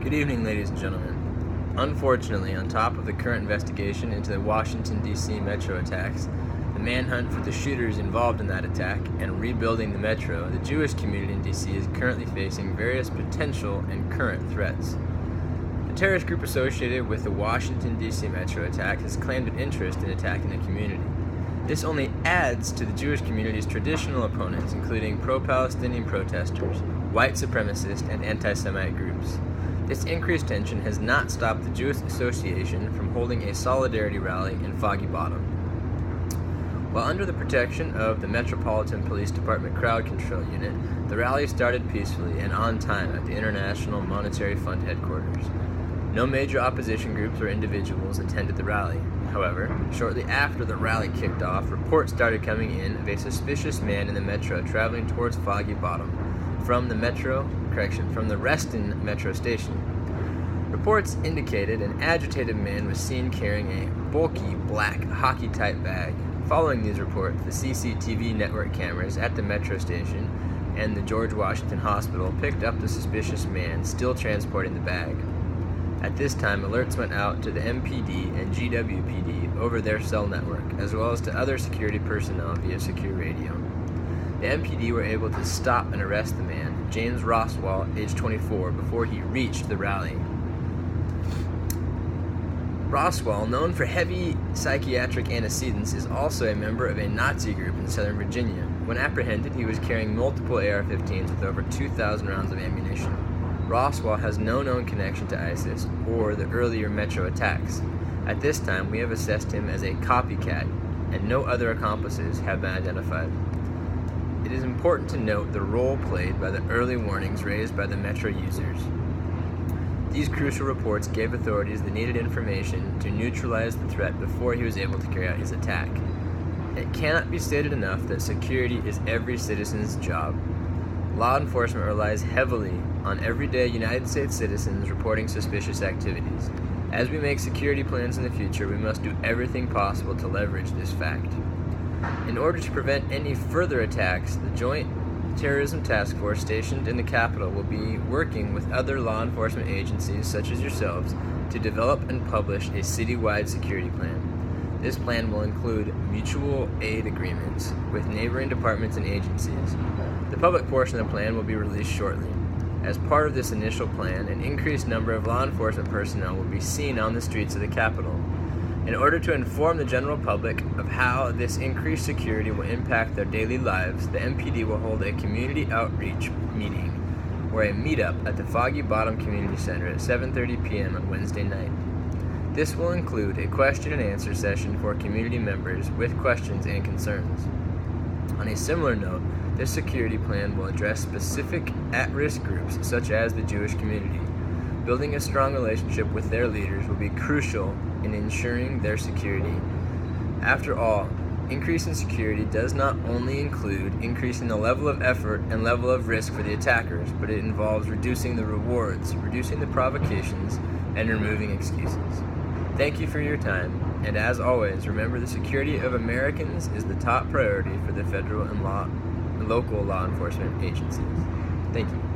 Good evening, ladies and gentlemen. Unfortunately, on top of the current investigation into the Washington, D.C. metro attacks, the manhunt for the shooters involved in that attack, and rebuilding the metro, the Jewish community in D.C. is currently facing various potential and current threats. The terrorist group associated with the Washington, D.C. metro attack has claimed an interest in attacking the community. This only adds to the Jewish community's traditional opponents, including pro-Palestinian protesters, white supremacist, and anti-Semite groups. This increased tension has not stopped the Jewish Association from holding a solidarity rally in Foggy Bottom. While under the protection of the Metropolitan Police Department Crowd Control Unit, the rally started peacefully and on time at the International Monetary Fund headquarters. No major opposition groups or individuals attended the rally. However, shortly after the rally kicked off, reports started coming in of a suspicious man in the metro traveling towards Foggy Bottom from the Reston metro station. Reports indicated an agitated man was seen carrying a bulky black hockey-type bag. Following these reports, the CCTV network cameras at the metro station and the George Washington Hospital picked up the suspicious man still transporting the bag. At this time, alerts went out to the MPD and GWPD over their cell network, as well as to other security personnel via secure radio. The MPD were able to stop and arrest the man, James Roswell, age 24, before he reached the rally. Roswell, known for heavy psychiatric antecedents, is also a member of a Nazi group in Southern Virginia. When apprehended, he was carrying multiple AR-15s with over 2,000 rounds of ammunition. Roswell has no known connection to ISIS or the earlier metro attacks. At this time, we have assessed him as a copycat, and no other accomplices have been identified. It is important to note the role played by the early warnings raised by the metro users. These crucial reports gave authorities the needed information to neutralize the threat before he was able to carry out his attack. It cannot be stated enough that security is every citizen's job. Law enforcement relies heavily on everyday United States citizens reporting suspicious activities. As we make security plans in the future, we must do everything possible to leverage this fact. In order to prevent any further attacks, the Joint Terrorism Task Force stationed in the Capitol will be working with other law enforcement agencies such as yourselves to develop and publish a citywide security plan. This plan will include mutual aid agreements with neighboring departments and agencies. The public portion of the plan will be released shortly. As part of this initial plan, an increased number of law enforcement personnel will be seen on the streets of the Capitol. In order to inform the general public of how this increased security will impact their daily lives, the MPD will hold a community outreach meeting or a meetup at the Foggy Bottom Community Center at 7:30 p.m. on Wednesday night. This will include a question and answer session for community members with questions and concerns. On a similar note, this security plan will address specific at-risk groups such as the Jewish community. Building a strong relationship with their leaders will be crucial in ensuring their security. After all, increasing security does not only include increasing the level of effort and level of risk for the attackers, but it involves reducing the rewards, reducing the provocations, and removing excuses. Thank you for your time, and as always, remember the security of Americans is the top priority for the federal and local law enforcement agencies. Thank you.